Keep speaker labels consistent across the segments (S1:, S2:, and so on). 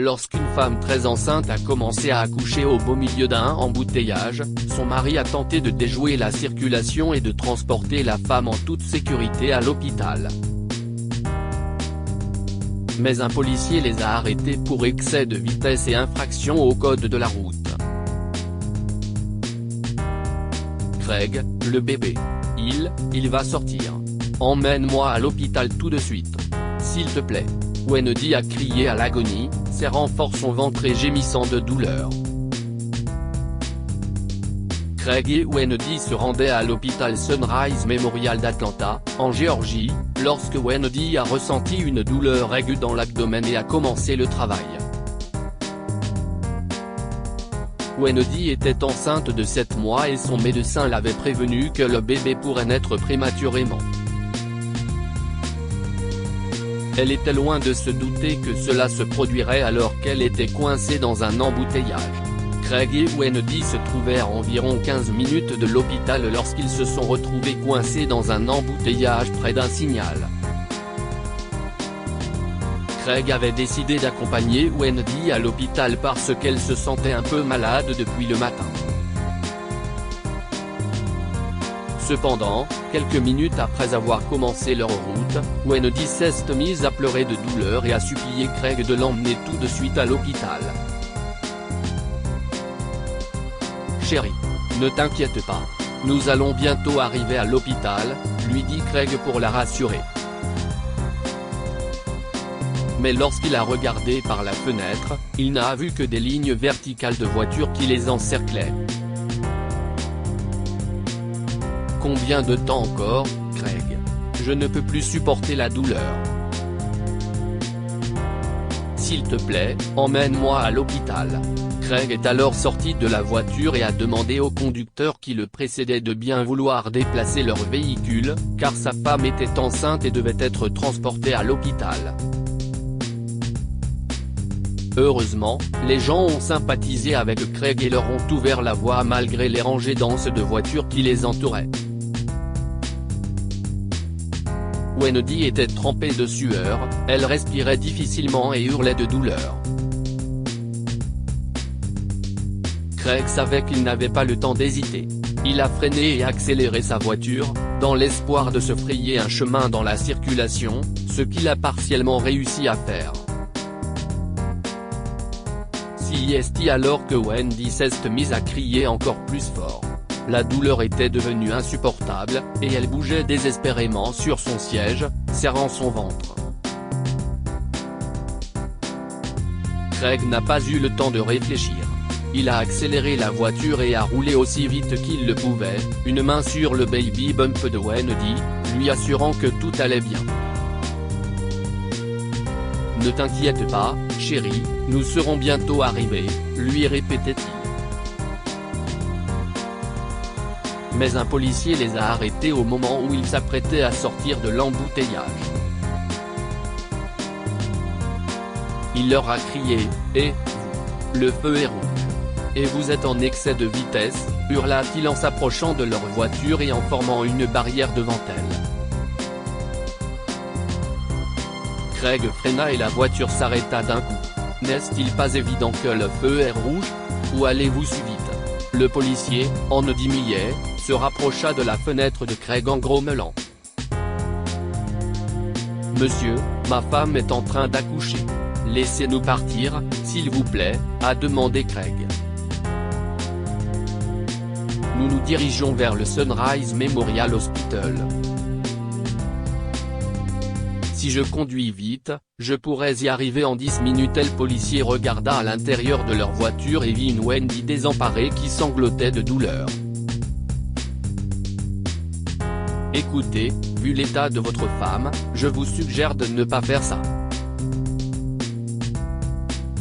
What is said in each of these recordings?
S1: Lorsqu'une femme très enceinte a commencé à accoucher au beau milieu d'un embouteillage, son mari a tenté de déjouer la circulation et de transporter la femme en toute sécurité à l'hôpital. Mais un policier les a arrêtés pour excès de vitesse et infraction au code de la route. Craig, le bébé. Il va sortir. Emmène-moi à l'hôpital tout de suite. S'il te plaît. Wendy a crié à l'agonie, serrant fort son ventre et gémissant de douleur. Craig et Wendy se rendaient à l'hôpital Sunrise Memorial d'Atlanta, en Géorgie, lorsque Wendy a ressenti une douleur aiguë dans l'abdomen et a commencé le travail. Wendy était enceinte de 7 mois et son médecin l'avait prévenu que le bébé pourrait naître prématurément. Elle était loin de se douter que cela se produirait alors qu'elle était coincée dans un embouteillage. Craig et Wendy se trouvaient à environ 15 minutes de l'hôpital lorsqu'ils se sont retrouvés coincés dans un embouteillage près d'un signal. Craig avait décidé d'accompagner Wendy à l'hôpital parce qu'elle se sentait un peu malade depuis le matin. Cependant, quelques minutes après avoir commencé leur route, Wendy s'est mise à pleurer de douleur et a supplié Craig de l'emmener tout de suite à l'hôpital. Chérie, ne t'inquiète pas. Nous allons bientôt arriver à l'hôpital, lui dit Craig pour la rassurer. Mais lorsqu'il a regardé par la fenêtre, il n'a vu que des lignes verticales de voitures qui les encerclaient. Combien de temps encore, Craig? Je ne peux plus supporter la douleur. S'il te plaît, emmène-moi à l'hôpital. Craig est alors sorti de la voiture et a demandé au conducteur qui le précédait de bien vouloir déplacer leur véhicule, car sa femme était enceinte et devait être transportée à l'hôpital. Heureusement, les gens ont sympathisé avec Craig et leur ont ouvert la voie malgré les rangées denses de voitures qui les entouraient. Wendy était trempée de sueur, elle respirait difficilement et hurlait de douleur. Craig savait qu'il n'avait pas le temps d'hésiter. Il a freiné et accéléré sa voiture, dans l'espoir de se frayer un chemin dans la circulation, ce qu'il a partiellement réussi à faire. C'est alors que Wendy s'est mise à crier encore plus fort. La douleur était devenue insupportable, et elle bougeait désespérément sur son siège, serrant son ventre. Craig n'a pas eu le temps de réfléchir. Il a accéléré la voiture et a roulé aussi vite qu'il le pouvait, une main sur le baby bump de Wendy, lui assurant que tout allait bien. Ne t'inquiète pas, chérie, nous serons bientôt arrivés, lui répétait-il. Mais un policier les a arrêtés au moment où ils s'apprêtaient à sortir de l'embouteillage. Il leur a crié « Et vous ? Le feu est rouge. Et vous êtes en excès de vitesse », hurla-t-il en s'approchant de leur voiture et en formant une barrière devant elle. Craig freina et la voiture s'arrêta d'un coup. « N'est-il pas évident que le feu est rouge ? Où allez-vous si vite ?» Le policier, en demi-millet, se rapprocha de la fenêtre de Craig en grommelant. « Monsieur, ma femme est en train d'accoucher. Laissez-nous partir, s'il vous plaît », a demandé Craig. « Nous nous dirigeons vers le Sunrise Memorial Hospital. Si je conduis vite, je pourrais y arriver en 10 minutes. » Le policier regarda à l'intérieur de leur voiture et vit une Wendy désemparée qui sanglotait de douleur. « Écoutez, vu l'état de votre femme, je vous suggère de ne pas faire ça.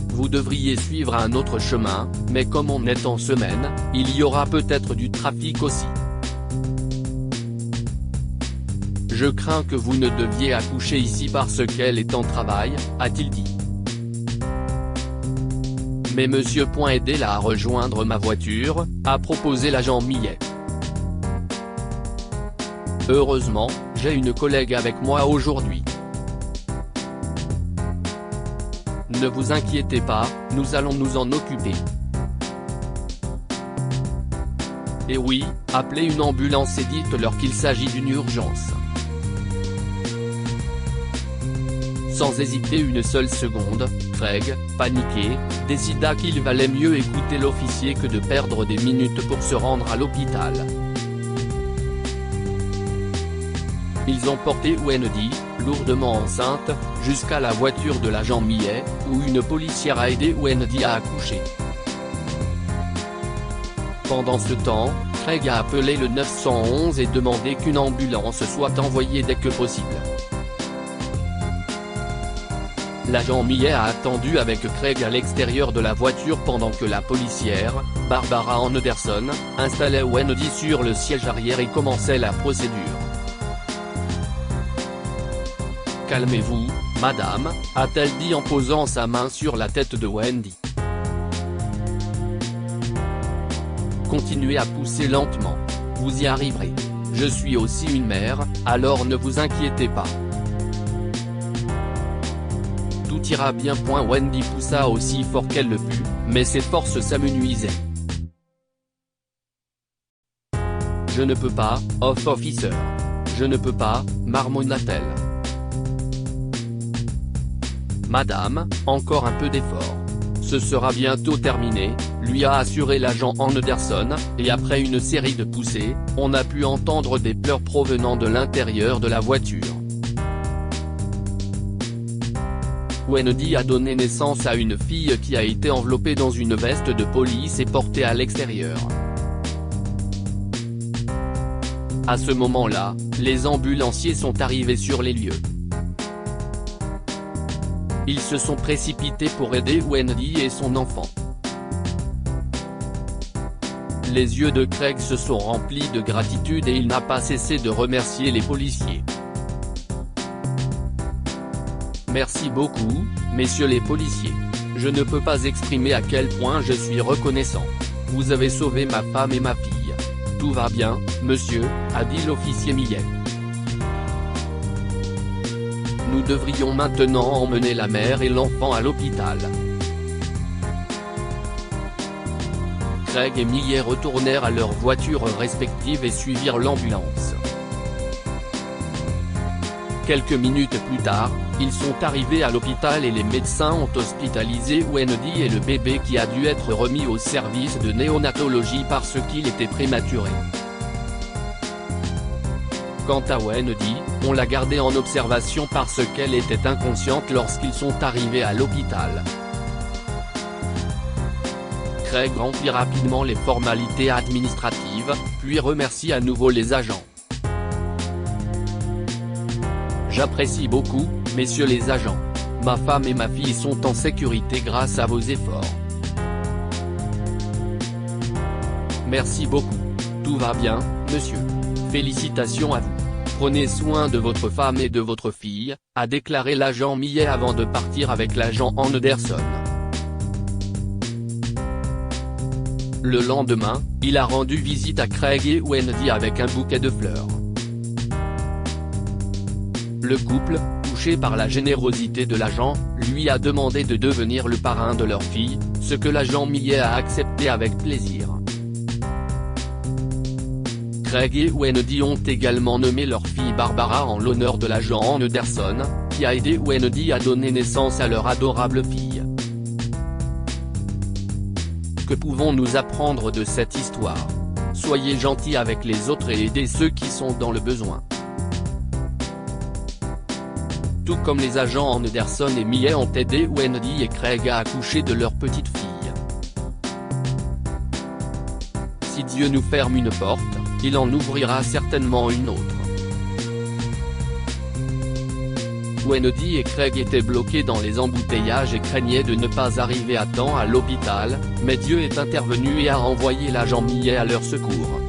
S1: Vous devriez suivre un autre chemin, mais comme on est en semaine, il y aura peut-être du trafic aussi. Je crains que vous ne deviez accoucher ici parce qu'elle est en travail, a-t-il dit. Mais monsieur aidez-la à rejoindre ma voiture, a proposé l'agent Millet. Heureusement, j'ai une collègue avec moi aujourd'hui. Ne vous inquiétez pas, nous allons nous en occuper. Et oui, appelez une ambulance et dites-leur qu'il s'agit d'une urgence. Sans hésiter une seule seconde, Craig, paniqué, décida qu'il valait mieux écouter l'officier que de perdre des minutes pour se rendre à l'hôpital. Ils ont porté Wendy, lourdement enceinte, jusqu'à la voiture de l'agent Millet, où une policière a aidé Wendy à accoucher. Pendant ce temps, Craig a appelé le 911 et demandé qu'une ambulance soit envoyée dès que possible. L'agent Millet a attendu avec Craig à l'extérieur de la voiture pendant que la policière, Barbara Anderson, installait Wendy sur le siège arrière et commençait la procédure. « Calmez-vous, madame », a-t-elle dit en posant sa main sur la tête de Wendy. « Continuez à pousser lentement. Vous y arriverez. Je suis aussi une mère, alors ne vous inquiétez pas. Tout ira bien. » Wendy poussa aussi fort qu'elle le put, mais ses forces s'amenuisaient. « Je ne peux pas, officer. Je ne peux pas, marmonna-t-elle. « Madame, encore un peu d'effort. Ce sera bientôt terminé », lui a assuré l'agent Anderson, et après une série de poussées, on a pu entendre des pleurs provenant de l'intérieur de la voiture. Wendy a donné naissance à une fille qui a été enveloppée dans une veste de police et portée à l'extérieur. À ce moment-là, les ambulanciers sont arrivés sur les lieux. Ils se sont précipités pour aider Wendy et son enfant. Les yeux de Craig se sont remplis de gratitude et il n'a pas cessé de remercier les policiers. « Merci beaucoup, messieurs les policiers. Je ne peux pas exprimer à quel point je suis reconnaissant. Vous avez sauvé ma femme et ma fille. Tout va bien, monsieur », a dit l'officier Millet. Nous devrions maintenant emmener la mère et l'enfant à l'hôpital. Craig et Millet retournèrent à leurs voitures respectives et suivirent l'ambulance. Quelques minutes plus tard, ils sont arrivés à l'hôpital et les médecins ont hospitalisé Wendy et le bébé qui a dû être remis au service de néonatologie parce qu'il était prématuré. Quant à Wendy, on l'a gardée en observation parce qu'elle était inconsciente lorsqu'ils sont arrivés à l'hôpital. Craig remplit rapidement les formalités administratives, puis remercie à nouveau les agents. « J'apprécie beaucoup, messieurs les agents. Ma femme et ma fille sont en sécurité grâce à vos efforts. Merci beaucoup. Tout va bien, monsieur. Félicitations à vous. Prenez soin de votre femme et de votre fille », a déclaré l'agent Millet avant de partir avec l'agent Anderson. Le lendemain, il a rendu visite à Craig et Wendy avec un bouquet de fleurs. Le couple, touché par la générosité de l'agent, lui a demandé de devenir le parrain de leur fille, ce que l'agent Millet a accepté avec plaisir. Craig et Wendy ont également nommé leur fille Barbara en l'honneur de l'agent Anderson, qui a aidé Wendy à donner naissance à leur adorable fille. Que pouvons-nous apprendre de cette histoire? Soyez gentils avec les autres et aidez ceux qui sont dans le besoin. Tout comme les agents Anderson et Millet ont aidé Wendy et Craig à accoucher de leur petite fille. Si Dieu nous ferme une porte, il en ouvrira certainement une autre. Wendy et Craig étaient bloqués dans les embouteillages et craignaient de ne pas arriver à temps à l'hôpital, mais Dieu est intervenu et a envoyé l'agent Millet à leur secours.